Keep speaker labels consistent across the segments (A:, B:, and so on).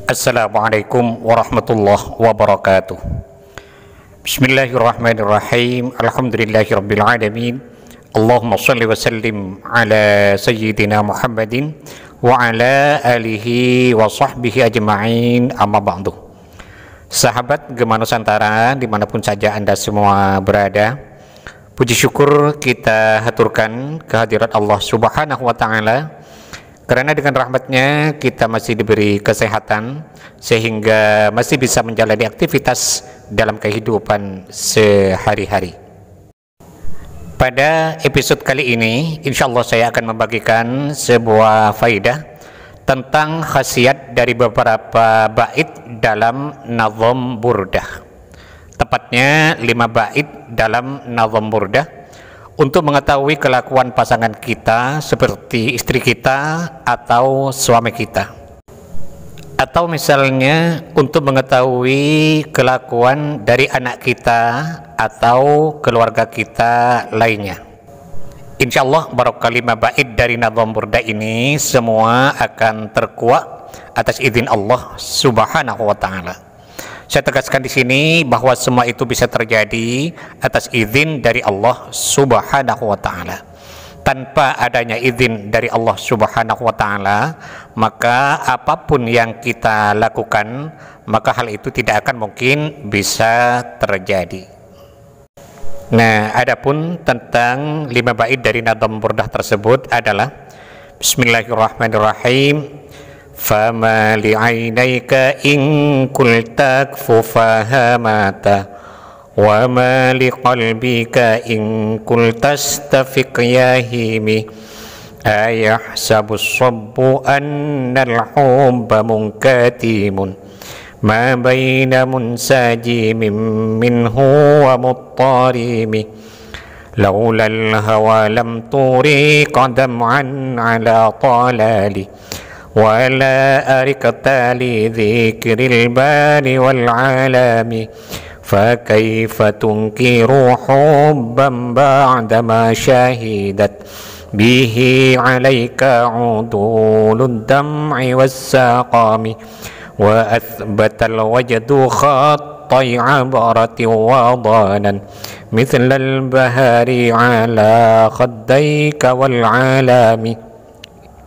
A: Assalamualaikum warahmatullahi wabarakatuh. Bismillahirrahmanirrahim. Alhamdulillahirabbil alamin. Allahumma shalli wa sallim ala sayyidina Muhammadin wa ala alihi wa sahbihi ajma'in, amma ba'du. Sahabat Gema Nusantara dimanapun saja Anda semua berada, puji syukur kita haturkan kehadirat Allah Subhanahu wa ta'ala, karena dengan rahmatnya kita masih diberi kesehatan sehingga masih bisa menjalani aktivitas dalam kehidupan sehari-hari. Pada episode kali ini, insya Allah saya akan membagikan sebuah faidah tentang khasiat dari beberapa bait dalam nazam burdah. Tepatnya 5 bait dalam nazam burdah untuk mengetahui kelakuan pasangan kita seperti istri kita atau suami kita, atau misalnya untuk mengetahui kelakuan dari anak kita atau keluarga kita lainnya. Insya Allah barokah 5 bait dari nazam burdah ini semua akan terkuak atas izin Allah Subhanahu wa ta'ala. Saya tegaskan di sini bahwa semua itu bisa terjadi atas izin dari Allah Subhanahu wa ta'ala. Tanpa adanya izin dari Allah Subhanahu wa ta'ala, maka apapun yang kita lakukan, maka hal itu tidak akan mungkin bisa terjadi. Nah, adapun tentang 5 bait dari nazam burdah tersebut adalah Bismillahirrahmanirrahim. Fama li'ainayka in kulta kfufahamata wa ma liqalbika in kulta stafiq yahimi ayahsabu sabbu annal hubba munkatimun ma baina munsajimin minhu wa muttarimi laulal hawa lam turi qadam'an ala talali wala arikta li dzikril bani wal alami fakaifa tunkiru hubban ba'dama syahidat bihi alaika udulud dam'i wassaqami wa athbatal wajdu khattai abarati wadanan mithlal bahari ala khaddaika wal alami.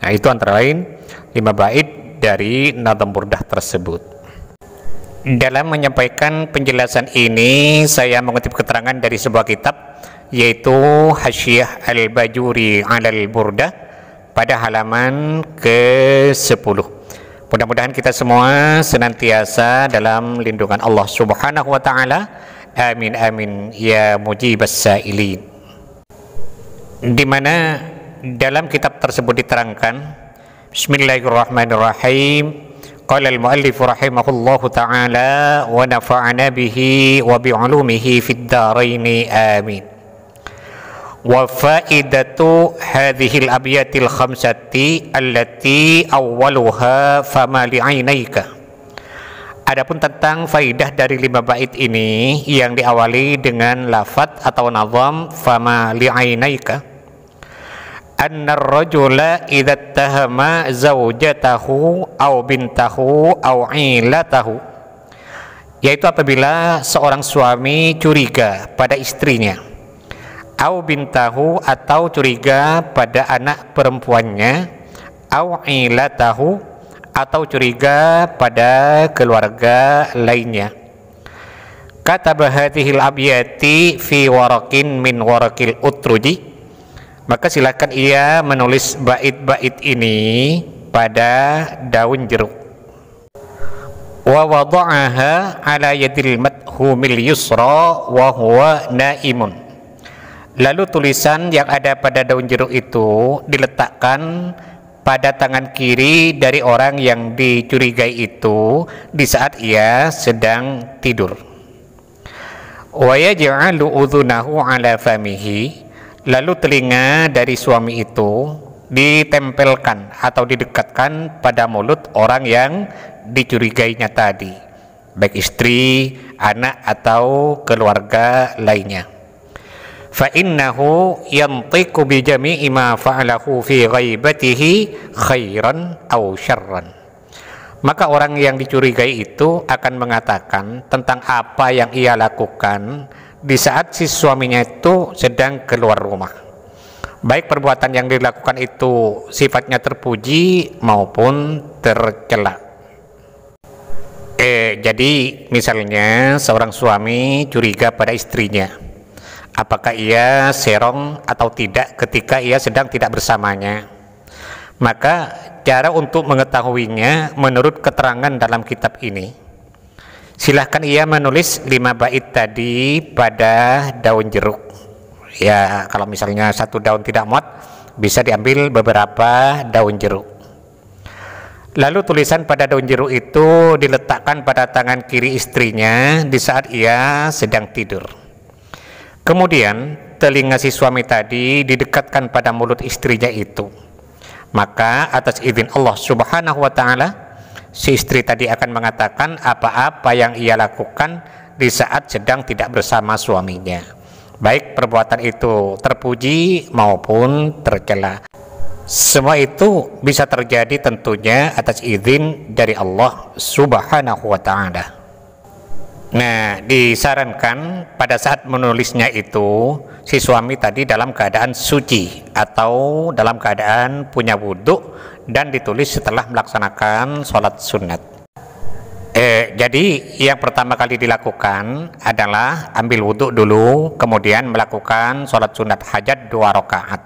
A: Nah, itu antara lain 5 bait dari nazam burdah tersebut. Dalam menyampaikan penjelasan ini, saya mengutip keterangan dari sebuah kitab, yaitu Hasyiah Al-Bajuri Alal Burdah pada halaman ke-10. Mudah-mudahan kita semua senantiasa dalam lindungan Allah Subhanahu wa ta'ala. Amin amin ya mujibas sa'ilin. Di mana dalam kitab tersebut diterangkan, Bismillahirrahmanirrahim. Qala al-muallif rahimahullahu ta'ala wa nafa'ana bihi wa bi'ulumihi fid dharaini amin. Wa faidatu hadhihi al-abyatil khamsati allati awwaluha fama li'ainayka. Adapun tentang faidah dari 5 bait ini yang diawali dengan lafaz atau nazam fama li'ainayka, anna ar-rajula idza ittahama zawjatahu aw bintahu aw 'ilatahu, yaitu apabila seorang suami curiga pada istrinya, aw bintahu atau curiga pada anak perempuannya, aw 'ilatahu atau curiga pada keluarga lainnya. Kataba hadhil abyati fi waraqin min waraqil utruji, maka silakan ia menulis bait-bait ini pada daun jeruk. Wa wada'aha ala yadil madhumil yusra wa huwa naimun. Lalu tulisan yang ada pada daun jeruk itu diletakkan pada tangan kiri dari orang yang dicurigai itu di saat ia sedang tidur. Wa yaj'alu udhunahu ala famihi, lalu telinga dari suami itu ditempelkan atau didekatkan pada mulut orang yang dicurigainya tadi, baik istri, anak atau keluarga lainnya. Fa innahu yantiqu bi jami'i ma fa'alahu fi ghaibatihi khairan aw syarran. maka orang yang dicurigai itu akan mengatakan tentang apa yang ia lakukan di saat si suaminya itu sedang keluar rumah, baik perbuatan yang dilakukan itu sifatnya terpuji maupun tercela. Jadi misalnya seorang suami curiga pada istrinya, apakah ia serong atau tidak ketika ia sedang tidak bersamanya. Maka cara untuk mengetahuinya menurut keterangan dalam kitab ini, silahkan ia menulis 5 bait tadi pada daun jeruk. Ya, kalau misalnya satu daun tidak muat, bisa diambil beberapa daun jeruk. Lalu tulisan pada daun jeruk itu diletakkan pada tangan kiri istrinya di saat ia sedang tidur. Kemudian telinga si suami tadi didekatkan pada mulut istrinya itu. Maka atas izin Allah Subhanahu wa ta'ala, si istri tadi akan mengatakan apa-apa yang ia lakukan di saat sedang tidak bersama suaminya, baik perbuatan itu terpuji maupun tercela. Semua itu bisa terjadi tentunya atas izin dari Allah Subhanahu wa ta'ala. Nah, disarankan pada saat menulisnya itu si suami tadi dalam keadaan suci atau dalam keadaan punya wudhu, dan ditulis setelah melaksanakan sholat sunat. Jadi yang pertama kali dilakukan adalah ambil wudhu dulu, kemudian melakukan sholat sunat hajat 2 rakaat.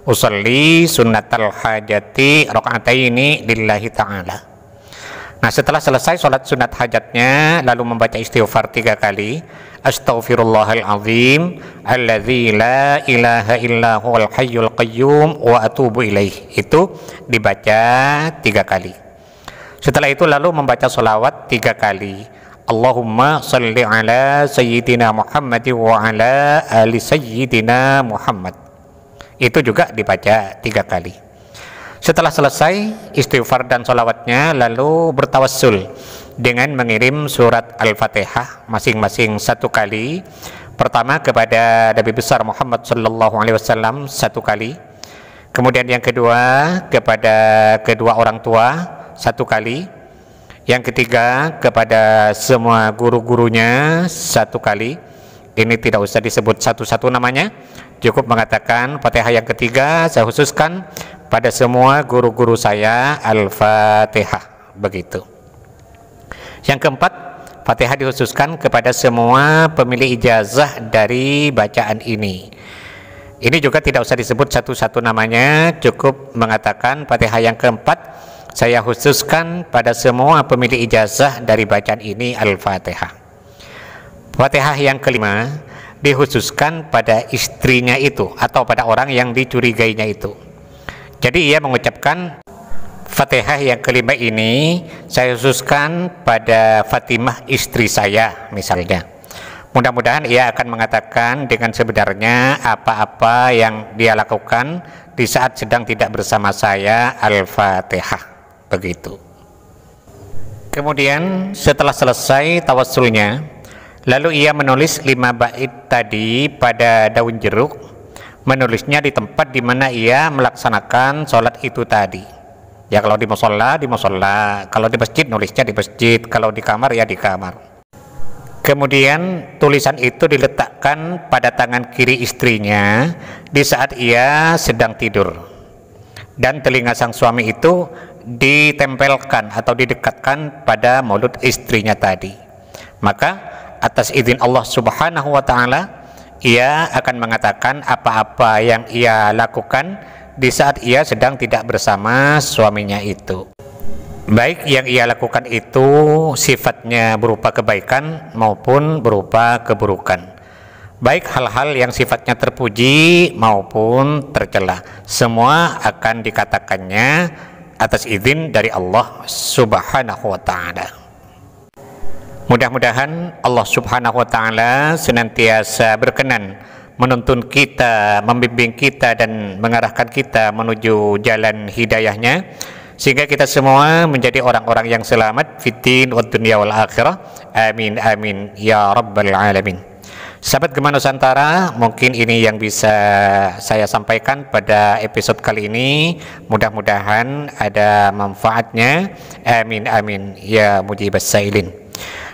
A: Usolli sunnatal hajati rakaataini lillahi ta'ala. Nah, setelah selesai sholat sunat hajatnya, lalu membaca istighfar 3 kali. Astaghfirullahal azim alladzi la ilaha illa huwal hayyul qayyum wa atubu ilaih. Itu dibaca 3 kali. Setelah itu lalu membaca sholawat 3 kali. Allahumma salli ala sayyidina Muhammad wa ala ali sayyidina Muhammad. Itu juga dibaca 3 kali. Setelah selesai istighfar dan sholawatnya, lalu bertawassul dengan mengirim surat Al-Fatihah masing-masing 1 kali. Pertama kepada Nabi besar Muhammad sallallahu alaihi wasallam 1 kali. Kemudian yang kedua kepada kedua orang tua 1 kali. Yang ketiga kepada semua guru-gurunya 1 kali. Ini tidak usah disebut satu-satu namanya, cukup mengatakan Fatihah yang ketiga saya khususkan pada semua guru-guru saya, Al-Fatihah, begitu. Yang keempat, Fatihah dikhususkan kepada semua pemilik ijazah dari bacaan ini. Ini juga tidak usah disebut satu-satu namanya, cukup mengatakan Fatihah yang keempat saya khususkan pada semua pemilik ijazah dari bacaan ini, Al-Fatihah. Fatihah yang kelima dikhususkan pada istrinya itu atau pada orang yang dicurigainya itu. Jadi ia mengucapkan Fatihah yang kelima ini saya khususkan pada Fatimah istri saya misalnya. Mudah-mudahan ia akan mengatakan dengan sebenarnya apa-apa yang dia lakukan di saat sedang tidak bersama saya, Al-Fatihah, begitu. Kemudian setelah selesai tawassulnya, lalu ia menulis 5 bait tadi pada daun jeruk, menulisnya di tempat di mana ia melaksanakan sholat itu tadi. Ya, kalau di musola, kalau di masjid nulisnya di masjid, kalau di kamar ya di kamar. Kemudian tulisan itu diletakkan pada tangan kiri istrinya di saat ia sedang tidur, dan telinga sang suami itu ditempelkan atau didekatkan pada mulut istrinya tadi. Maka atas izin Allah Subhanahu wa ta'ala, ia akan mengatakan apa-apa yang ia lakukan di saat ia sedang tidak bersama suaminya itu, baik yang ia lakukan itu sifatnya berupa kebaikan maupun berupa keburukan, baik hal-hal yang sifatnya terpuji maupun tercela, semua akan dikatakannya atas izin dari Allah Subhanahu wa ta'ala. Mudah-mudahan Allah Subhanahu wa ta'ala senantiasa berkenan menuntun kita, membimbing kita, dan mengarahkan kita menuju jalan hidayahnya, sehingga kita semua menjadi orang-orang yang selamat fiddin wa dunya wal akhirah. Amin amin ya rabbal alamin. Sahabat Gema Nusantara, mungkin ini yang bisa saya sampaikan pada episode kali ini. Mudah-mudahan ada manfaatnya. Amin amin ya mujibas sailin.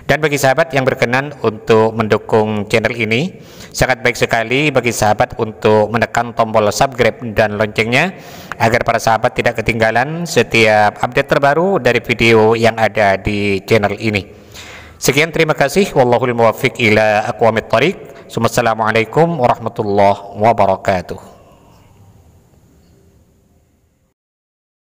A: Dan bagi sahabat yang berkenan untuk mendukung channel ini, sangat baik sekali bagi sahabat untuk menekan tombol subscribe dan loncengnya, agar para sahabat tidak ketinggalan setiap update terbaru dari video yang ada di channel ini. Sekian, terima kasih. Wallahul muwaffiq ila aqwamit thoriq. Assalamualaikum warahmatullahi wabarakatuh.